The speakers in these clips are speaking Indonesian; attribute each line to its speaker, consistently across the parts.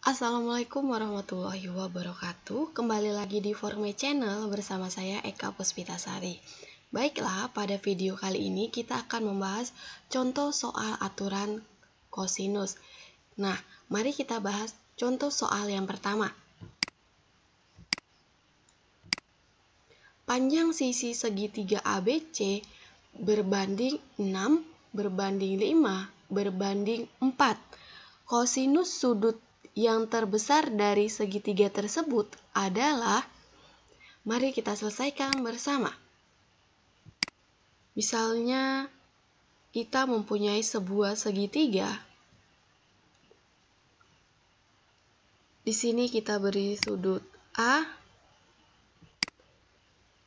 Speaker 1: Assalamualaikum warahmatullahi wabarakatuh. Kembali lagi di Forme Channel bersama saya Eka Puspitasari. Baiklah, pada video kali ini kita akan membahas contoh soal aturan kosinus. Nah, mari kita bahas contoh soal yang pertama. Panjang sisi segitiga ABC berbanding 6 berbanding 5 berbanding 4. Kosinus sudut yang terbesar dari segitiga tersebut adalah, mari kita selesaikan bersama. Misalnya, kita mempunyai sebuah segitiga. Di sini kita beri sudut A,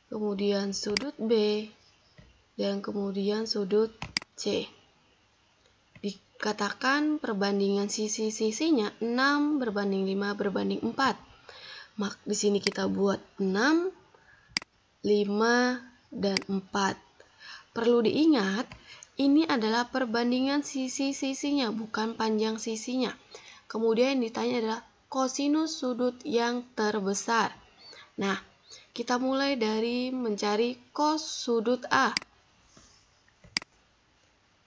Speaker 1: kemudian sudut B, dan kemudian sudut C. Dikatakan perbandingan sisi-sisinya 6 berbanding 5 berbanding 4. Di sini kita buat 6, 5, dan 4. Perlu diingat, ini adalah perbandingan sisi-sisinya, bukan panjang sisinya. Kemudian yang ditanya adalah kosinus sudut yang terbesar. Nah, kita mulai dari mencari cos sudut A.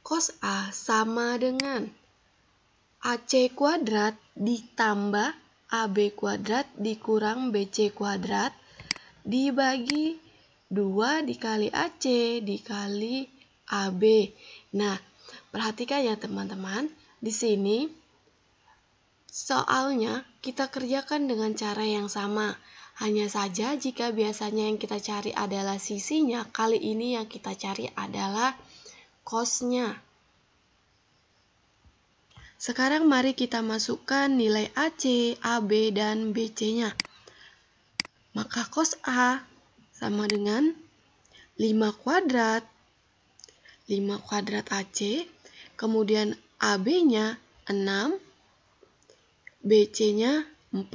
Speaker 1: Cos A sama dengan AC kuadrat ditambah AB kuadrat dikurang BC kuadrat dibagi 2 dikali AC dikali AB. Nah, perhatikan ya teman-teman, di sini soalnya kita kerjakan dengan cara yang sama. Hanya saja jika biasanya yang kita cari adalah sisinya, kali ini yang kita cari adalah cosnya. Sekarang mari kita masukkan nilai AC, AB, dan BC-nya. Maka cos A sama dengan 5 kuadrat AC, kemudian AB-nya 6, BC-nya 4.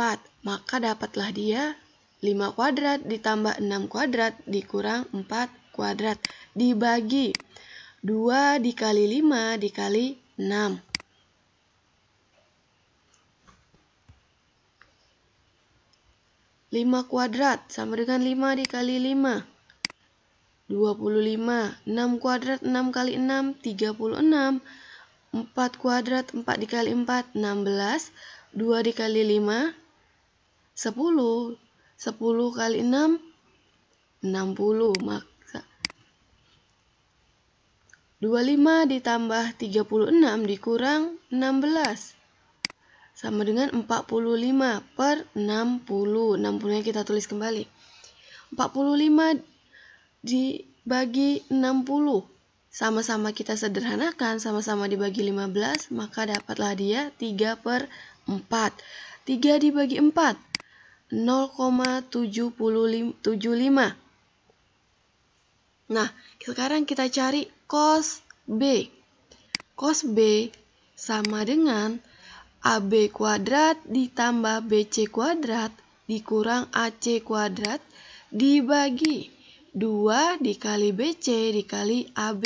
Speaker 1: Maka dapatlah dia 5 kuadrat ditambah 6 kuadrat dikurang 4 kuadrat dibagi 2 dikali 5 dikali 6. 5 kuadrat sama dengan 5 dikali 5. 25. 6 kuadrat 6 kali 6, 36. 4 kuadrat 4 dikali 4, 16. 2 dikali 5, 10. 10 kali 6, 60. Maka 25 ditambah 36 dikurang 16. Sama dengan 45 per 60. 60-nya kita tulis kembali. 45 dibagi 60. Sama-sama kita sederhanakan, sama-sama dibagi 15, maka dapatlah dia 3 per 4. 3 dibagi 4, 0,75. Nah, sekarang kita cari cos B. Cos B sama dengan AB kuadrat ditambah BC kuadrat dikurang AC kuadrat dibagi 2 dikali BC dikali AB.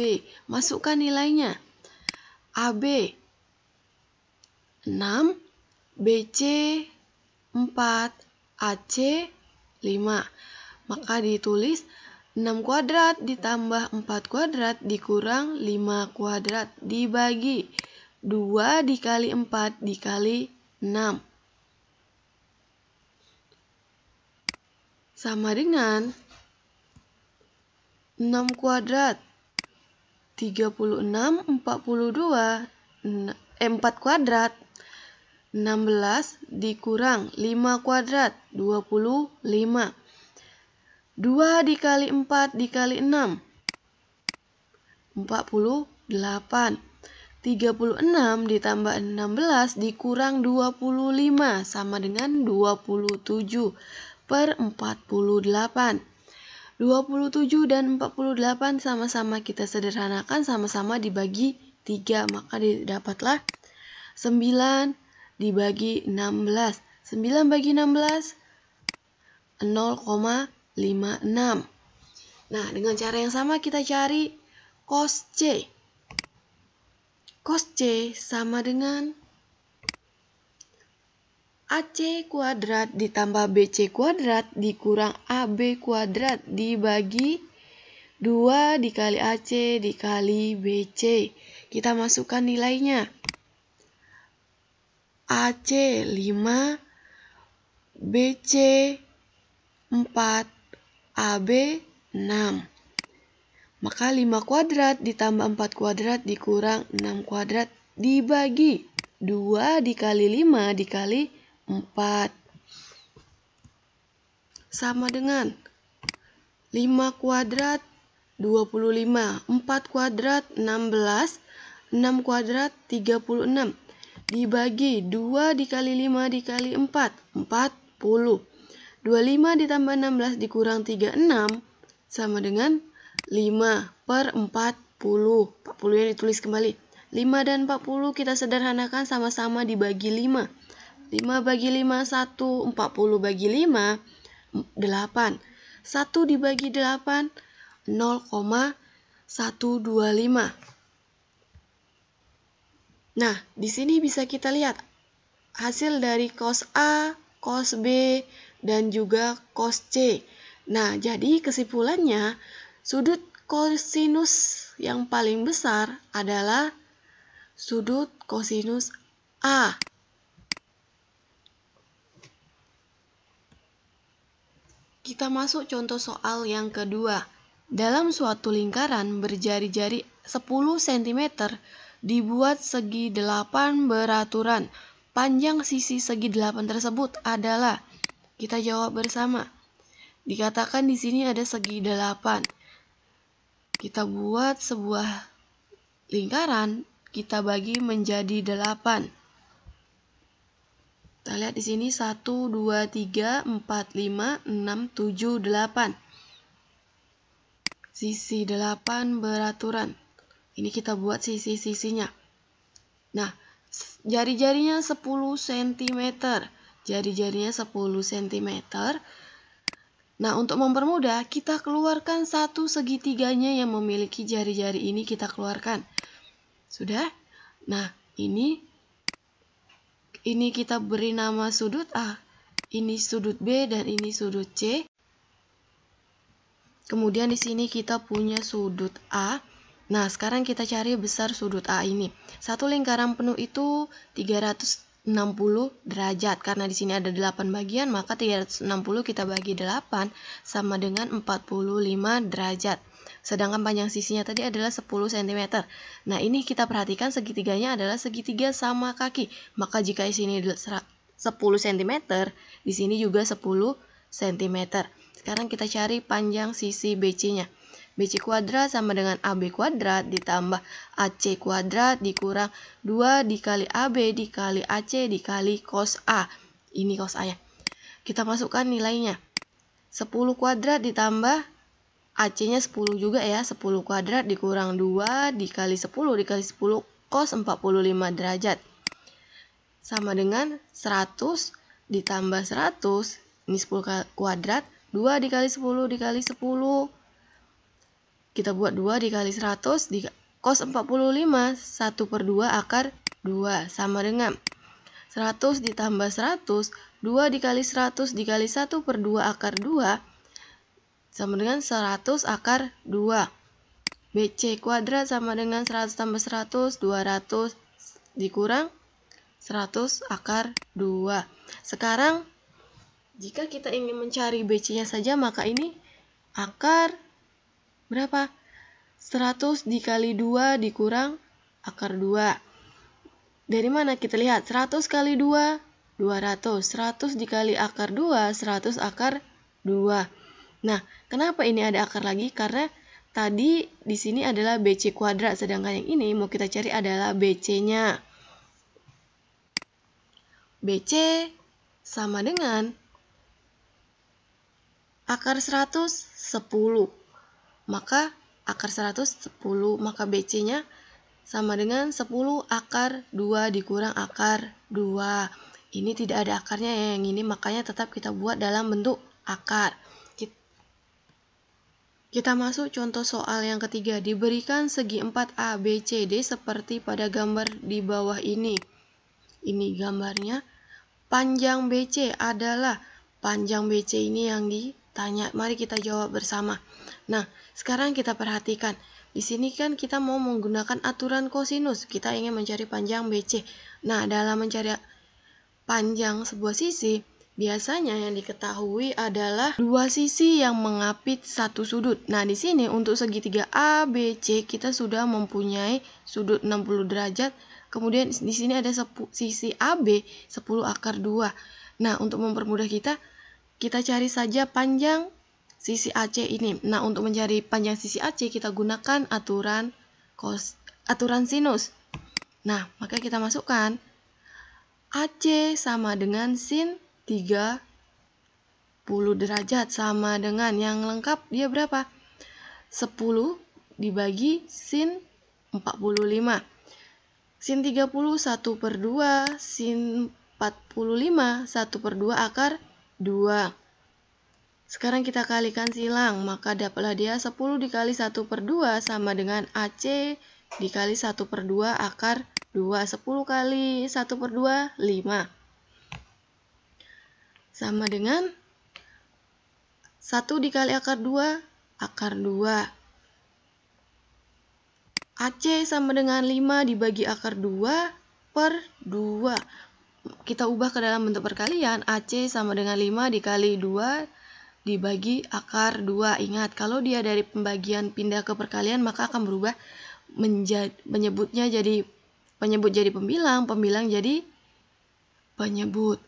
Speaker 1: Masukkan nilainya. AB 6, BC 4, AC 5. Maka ditulis 6 kuadrat ditambah 4 kuadrat dikurang 5 kuadrat dibagi 2 dikali 4 dikali 6. Sama dengan 6 kuadrat 36, 42, 4 kuadrat 16 dikurang 5 kuadrat 25. 2 dikali 4 dikali 6, 48. 36 ditambah 16 dikurang 25 sama dengan 27 per 48. 27 dan 48 sama-sama kita sederhanakan, sama-sama dibagi 3. Maka didapatlah 9 dibagi 16. 9 bagi 16, 0,56. Nah, dengan cara yang sama kita cari cos C. Cos C sama dengan AC kuadrat ditambah BC kuadrat dikurang AB kuadrat dibagi 2 dikali AC dikali BC. Kita masukkan nilainya. AC 5, BC 4, AB 6. Maka 5 kuadrat ditambah 4 kuadrat dikurang 6 kuadrat dibagi 2 dikali 5 dikali 4. Sama dengan 5 kuadrat 25, 4 kuadrat 16, 6 kuadrat 36. Dibagi 2 dikali 5 dikali 4, 40. 25 ditambah 16 dikurang 36 sama dengan 5 per 40. 40 yang ditulis kembali. 5 dan 40 kita sederhanakan sama-sama dibagi 5. 5 bagi 5, 1. 40 bagi 5, 8. 1 dibagi 8, 0,125. Nah, di sini bisa kita lihat hasil dari cos A, cos B, dan juga cos C. Nah, jadi kesimpulannya, sudut kosinus yang paling besar adalah sudut kosinus A. Kita masuk contoh soal yang kedua. Dalam suatu lingkaran berjari-jari 10 cm dibuat segi 8 beraturan. Panjang sisi segi 8 tersebut adalah, kita jawab bersama. Dikatakan di sini ada segi 8. Kita buat sebuah lingkaran, kita bagi menjadi 8. Kita lihat di sini 1, 2, 3, 4, 5, 6, 7, 8. Sisi 8 beraturan. Ini kita buat sisi-sisinya. Nah, jari-jarinya 10 cm. Jari-jarinya 10 cm. Nah, untuk mempermudah, kita keluarkan satu segitiganya yang memiliki jari-jari ini kita keluarkan. Sudah? Nah, ini kita beri nama sudut A. Ini sudut B dan ini sudut C. Kemudian di sini kita punya sudut A. Nah, sekarang kita cari besar sudut A ini. Satu lingkaran penuh itu 360 derajat. Karena di sini ada 8 bagian, maka 360 kita bagi 8 sama dengan 45 derajat. Sedangkan panjang sisinya tadi adalah 10 cm. Nah, ini kita perhatikan segitiganya adalah segitiga sama kaki. Maka jika di sini 10 cm, di sini juga 10 cm. Sekarang kita cari panjang sisi BC-nya. BC kuadrat sama dengan AB kuadrat ditambah AC kuadrat dikurang 2 dikali AB dikali AC dikali cos A. Ini cos A ya. Kita masukkan nilainya. 10 kuadrat ditambah AC-nya 10 juga ya. 10 kuadrat dikurang 2 dikali 10 dikali 10 cos 45 derajat. Sama dengan 100 ditambah 100. Ini 10 kuadrat. 2 dikali 10 dikali 10. Kita buat 2 dikali 100 cos 45, 1 per 2 akar 2. Sama dengan 100 ditambah 100, 2 dikali 100 dikali 1 per 2 akar 2. Sama dengan 100 akar 2. BC kuadrat sama dengan 100 tambah 100, 200 dikurang 100 akar 2. Sekarang, jika kita ingin mencari BC-nya saja, maka ini akar berapa? 100 dikali 2 dikurang akar 2. Dari mana kita lihat? 100 kali 2, 200. 100 dikali akar 2, 100 akar 2. Nah, kenapa ini ada akar lagi? Karena tadi di sini adalah BC kuadrat, sedangkan yang ini mau kita cari adalah BC-nya. BC sama dengan akar 100, 10. Maka akar 100, 10. Maka BC-nya sama dengan 10 akar 2 dikurang akar 2. Ini tidak ada akarnya ya yang ini, makanya tetap kita buat dalam bentuk akar. Kita masuk contoh soal yang ketiga. Diberikan segi 4 ABCD seperti pada gambar di bawah ini. Ini gambarnya. panjang BC adalah, panjang BC ini yang ditanya. Mari kita jawab bersama. Nah, sekarang kita perhatikan. Di sini kan kita mau menggunakan aturan kosinus. Kita ingin mencari panjang BC. Nah, dalam mencari panjang sebuah sisi, biasanya yang diketahui adalah dua sisi yang mengapit satu sudut. Nah, di sini untuk segitiga ABC kita sudah mempunyai sudut 60 derajat. Kemudian di sini ada sisi AB 10 akar 2. Nah, untuk mempermudah kita cari saja panjang sisi AC ini. Nah, untuk mencari panjang sisi AC kita gunakan aturan sinus. Nah, maka kita masukkan AC sama dengan sin 30 derajat sama dengan yang lengkap dia berapa? 10 dibagi sin 45. Sin 30 1/2, sin 45 1/2 akar 2. Sekarang kita kalikan silang, maka dapatlah dia 10 dikali 1/2 sama dengan AC dikali 1/2 akar 2. 10 kali 1/2, 5. Sama dengan 1 dikali akar 2, akar 2. AC sama dengan 5 dibagi akar 2/2. Kita ubah ke dalam bentuk perkalian. AC sama dengan 5 dikali 2 dibagi akar 2. Ingat, kalau dia dari pembagian pindah ke perkalian, maka akan berubah penyebut jadi pembilang, pembilang jadi penyebut.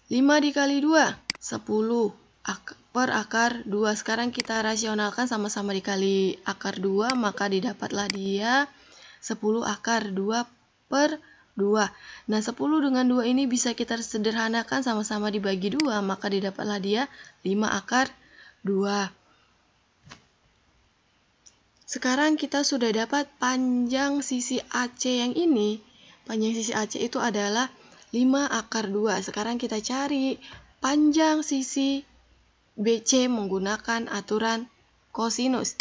Speaker 1: 5 dikali 2, 10 per akar 2. Sekarang kita rasionalkan sama-sama dikali akar 2, maka didapatlah dia 10 akar 2/2. Nah, 10 dengan 2 ini bisa kita sederhanakan sama-sama dibagi 2, maka didapatlah dia 5 akar 2. Sekarang kita sudah dapat panjang sisi AC yang ini. Panjang sisi AC itu adalah 5 akar 2. Sekarang kita cari panjang sisi BC menggunakan aturan kosinus.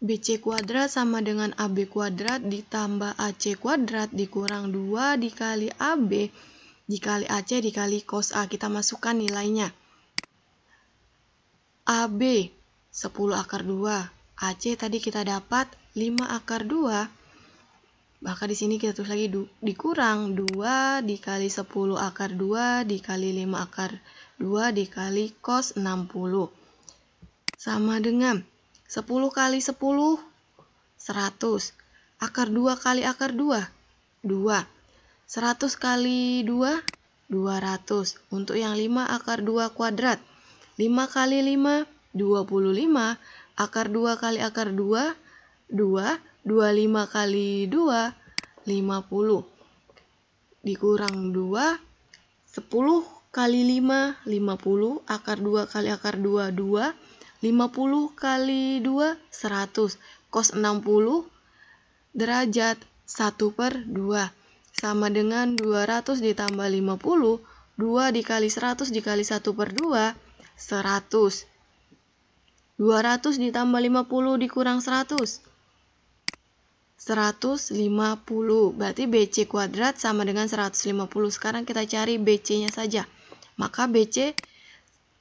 Speaker 1: BC kuadrat sama dengan AB kuadrat ditambah AC kuadrat dikurang 2 dikali AB dikali AC dikali cos A. Kita masukkan nilainya. AB 10 akar 2. AC tadi kita dapat 5 akar 2. Maka di sini kita tulis lagi dikurang 2 dikali 10 akar 2 dikali 5 akar 2 dikali cos 60. Sama dengan 10 kali 10, 100. Akar 2 kali akar 2, 2. 100 kali 2, 200. Untuk yang 5 akar 2 kuadrat, 5 kali 5, 25. Akar 2 kali akar 2, 2. 25 kali 2, 50. Dikurang 2, 10 kali 5, 50. Akar 2 kali akar 2, 2. 50 kali 2, 100. Cos 60 derajat 1/2. Sama dengan 200 ditambah 50. 2 dikali 100 dikali 1/2, 100. 200 ditambah 50 dikurang 100. 150. Berarti BC kuadrat sama dengan 150. Sekarang kita cari BC-nya saja. Maka BC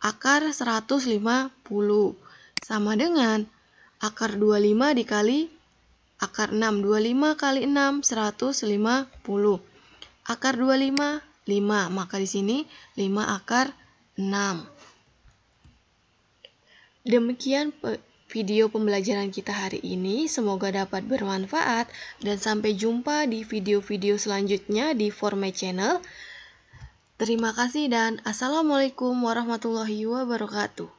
Speaker 1: akar 150 sama dengan akar 25 dikali akar 6. 25 kali 6, 150. Akar 25, 5. Maka di sini 5 akar 6. Demikian video pembelajaran kita hari ini, semoga dapat bermanfaat dan sampai jumpa di video-video selanjutnya di Format Channel. Terima kasih dan Assalamualaikum warahmatullahi wabarakatuh.